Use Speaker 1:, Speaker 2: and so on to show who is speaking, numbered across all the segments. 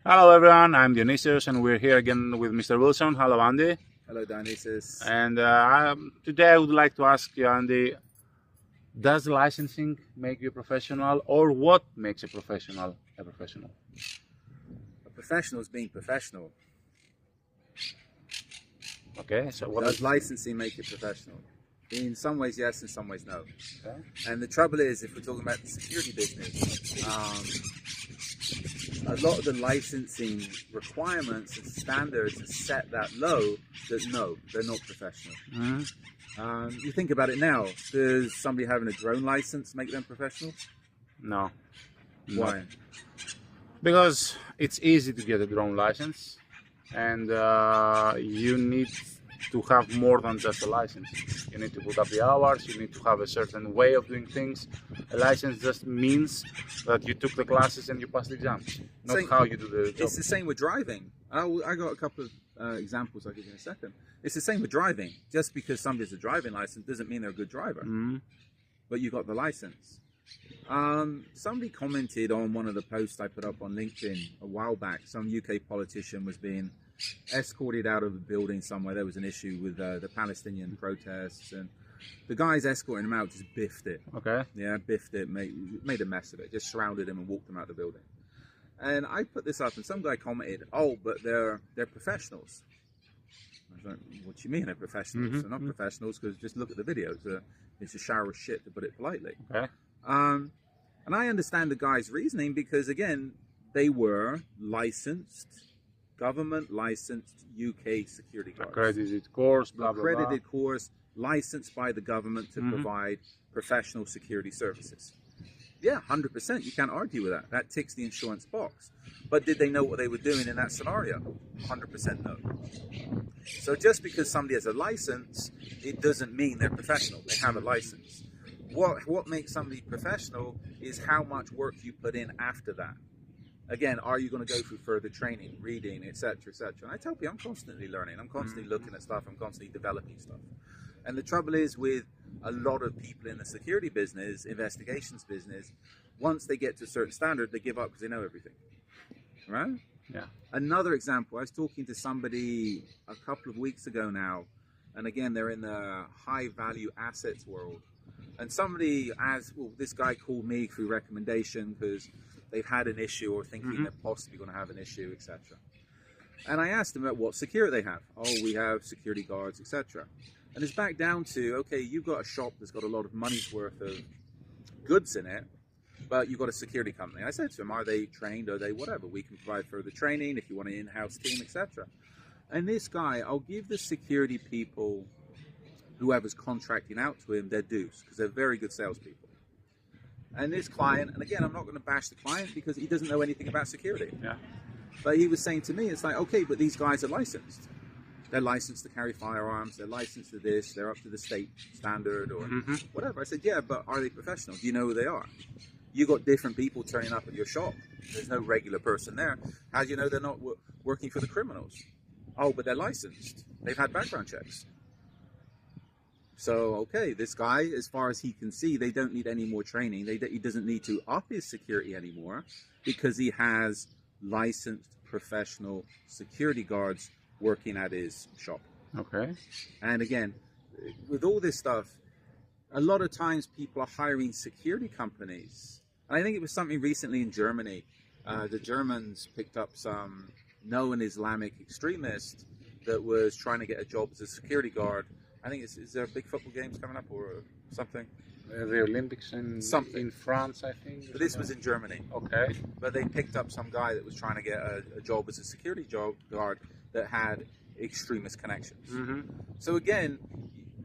Speaker 1: Hello everyone, I'm Dionysius and we're here again with Mr. Wilson. Hello Andy.
Speaker 2: Hello Dionysius.
Speaker 1: And today I would like to ask you, Andy, does licensing make you a professional, or what makes a professional a professional?
Speaker 2: A professional is being professional.
Speaker 1: Okay, so what
Speaker 2: does licensing make it professional? In some ways yes, in some ways no.
Speaker 1: Okay.
Speaker 2: And the trouble is, if we're talking about the security business, a lot of the licensing requirements and standards are set that low that no, they're not professional.
Speaker 1: Mm-hmm.
Speaker 2: You think about it now, does somebody having a drone license make them professional?
Speaker 1: No.
Speaker 2: Why?
Speaker 1: Because it's easy to get a drone license, and you need to have more than just a license. You need to put up the hours, you need to have a certain way of doing things. A license just means that you took the classes and you passed the exams, not how you do the job.
Speaker 2: It's the same with driving. I got a couple of examples I'll give you in a second. It's the same with driving. Just because somebody has a driving license doesn't mean they're a good driver.
Speaker 1: Mm-hmm.
Speaker 2: But you got the license. Somebody commented on one of the posts I put up on LinkedIn a while back. Some UK politician was being escorted out of a building somewhere. There was an issue with the Palestinian protests, and the guys escorting him out just biffed it.
Speaker 1: Okay.
Speaker 2: Yeah, biffed it, made a mess of it, just shrouded him and walked him out of the building. And I put this up, and some guy commented, "Oh, but they're professionals." I was like, "What do you mean they're professionals?
Speaker 1: Mm-hmm.
Speaker 2: They're not professionals, because just look at the videos. It's a shower of shit, to put it politely."
Speaker 1: Okay.
Speaker 2: And I understand the guy's reasoning, because again, they were licensed, government licensed UK security guards.
Speaker 1: Accredited course, blah, blah, blah.
Speaker 2: Accredited course, licensed by the government to provide professional security services. Yeah, 100%. You can't argue with that. That ticks the insurance box. But did they know what they were doing in that scenario? 100% no. So just because somebody has a license, it doesn't mean they're professional. They have a license. What makes somebody professional is how much work you put in after that. Again, are you going to go through further training, reading, etc., etc.? And I tell people, I'm constantly learning. I'm constantly looking at stuff. I'm constantly developing stuff. And the trouble is with a lot of people in the security business, investigations business, once they get to a certain standard, they give up because they know everything. Right?
Speaker 1: Yeah.
Speaker 2: Another example, I was talking to somebody a couple of weeks ago now, and again, they're in the high value assets world. And somebody, this guy called me through recommendation because they've had an issue or thinking they're possibly going to have an issue, etc. And I asked them about what security they have. Oh, we have security guards, etc. And it's back down to, okay, you've got a shop that's got a lot of money's worth of goods in it, but you've got a security company. I said to him, are they trained? Are they whatever? We can provide further training if you want an in-house team, etc. And this guy, I'll give the security people, whoever's contracting out to him, their dues, because they're very good salespeople. And this client, and again, I'm not going to bash the client because he doesn't know anything about security.
Speaker 1: Yeah.
Speaker 2: But he was saying to me, it's like, okay, but these guys are licensed. They're licensed to carry firearms. They're licensed to this. They're up to the state standard or whatever. I said, yeah, but are they professional? Do you know who they are? You got different people turning up at your shop. There's no regular person there. How do you know they're not working for the criminals? Oh, but they're licensed. They've had background checks. So, okay, this guy, as far as he can see, they don't need any more training. He doesn't need to up his security anymore because he has licensed professional security guards working at his shop.
Speaker 1: Okay.
Speaker 2: And again, with all this stuff, a lot of times people are hiring security companies. And I think it was something recently in Germany. The Germans picked up some known Islamic extremist that was trying to get a job as a security guard. I think is there big football games coming up or something?
Speaker 1: The Olympics in France, I think.
Speaker 2: But this was in Germany.
Speaker 1: Okay.
Speaker 2: But they picked up some guy that was trying to get a job as a security guard that had extremist connections. So again,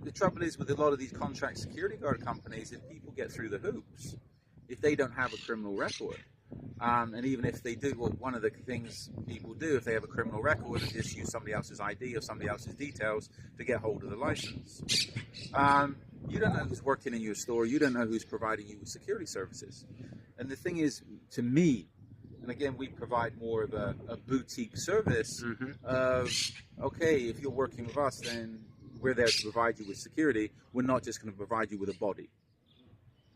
Speaker 2: the trouble is with a lot of these contract security guard companies, if people get through the hoops, if they don't have a criminal record, and even if they do, well, one of the things people do if they have a criminal record is just use somebody else's ID or somebody else's details to get hold of the license. You don't know who's working in your store. You don't know who's providing you with security services. And the thing is, to me, and again, we provide more of a boutique service of, okay, if you're working with us, then we're there to provide you with security. We're not just going to provide you with a body.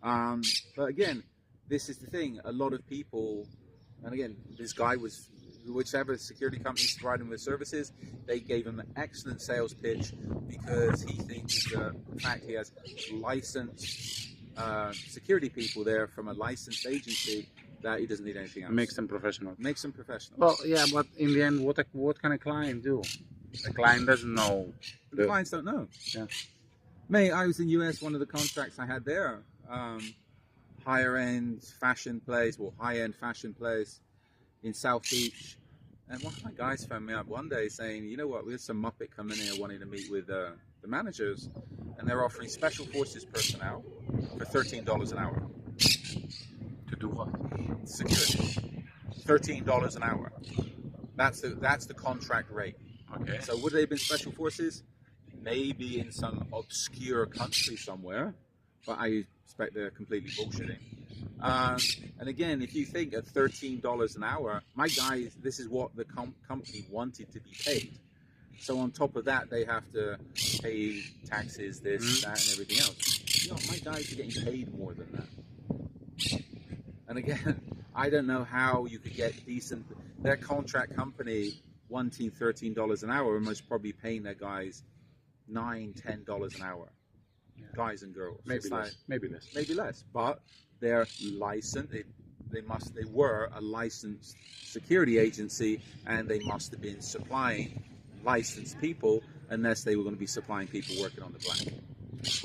Speaker 2: But again, this is the thing. A lot of people, and again, this guy was whichever security company is providing the services, they gave him an excellent sales pitch because he thinks that the fact he has licensed security people there from a licensed agency, that he doesn't need anything else.
Speaker 1: Makes them professional.
Speaker 2: Makes them professional.
Speaker 1: Well, yeah, but in the end, what can a client do? The client doesn't know.
Speaker 2: The clients don't know.
Speaker 1: Yeah.
Speaker 2: Mate, I was in US, one of the contracts I had there, higher end fashion place, or high end fashion place in South Beach. And one of my guys phoned me up one day saying, you know what, there's some muppet coming in here wanting to meet with the managers, and they're offering special forces personnel for $13 an hour.
Speaker 1: To do what?
Speaker 2: Security. $13 an hour. That's the contract rate.
Speaker 1: Okay.
Speaker 2: So would they have been special forces? Maybe in some obscure country somewhere, but I expect they're completely bullshitting. And again, if you think at $13 an hour, my guys, this is what the company wanted to be paid. So on top of that, they have to pay taxes, this, that, and everything else. You know, my guys are getting paid more than that. And again, I don't know how you could get decent. Their contract company wanting $13 an hour must probably paying their guys $9, $10 an hour, guys and girls.
Speaker 1: Maybe less. Maybe less.
Speaker 2: Maybe less. But they're licensed. They were a licensed security agency, and they must have been supplying licensed people, unless they were going to be supplying people working on the black.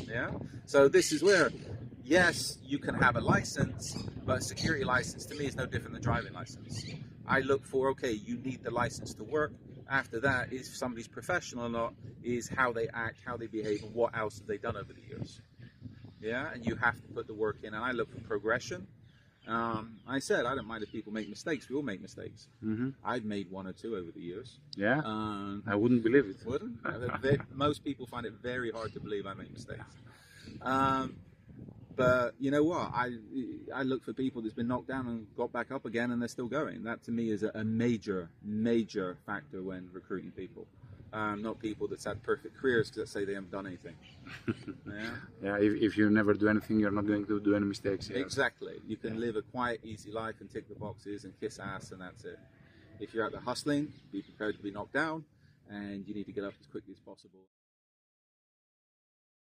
Speaker 2: Yeah. So this is where, yes, you can have a license, but a security license to me is no different than a driving license. I look for, okay, you need the license to work. After that, is somebody's professional or not, is how they act, how they behave, and what else have they done over the years. Yeah, and you have to put the work in, and I look for progression. I said, I don't mind if people make mistakes. We all make mistakes. I've made one or two over the years.
Speaker 1: Yeah, I wouldn't believe it.
Speaker 2: Wouldn't? Most people find it very hard to believe I make mistakes. But you know what? I look for people that's been knocked down and got back up again, and they're still going. That to me is a major factor when recruiting people. Not people that's had perfect careers that say they haven't done anything.
Speaker 1: Yeah. If you never do anything, you're not going to do any mistakes. Yeah.
Speaker 2: Exactly. You can live a quiet, easy life and tick the boxes and kiss ass, and that's it. If you're out there hustling, be prepared to be knocked down, and you need to get up as quickly as possible.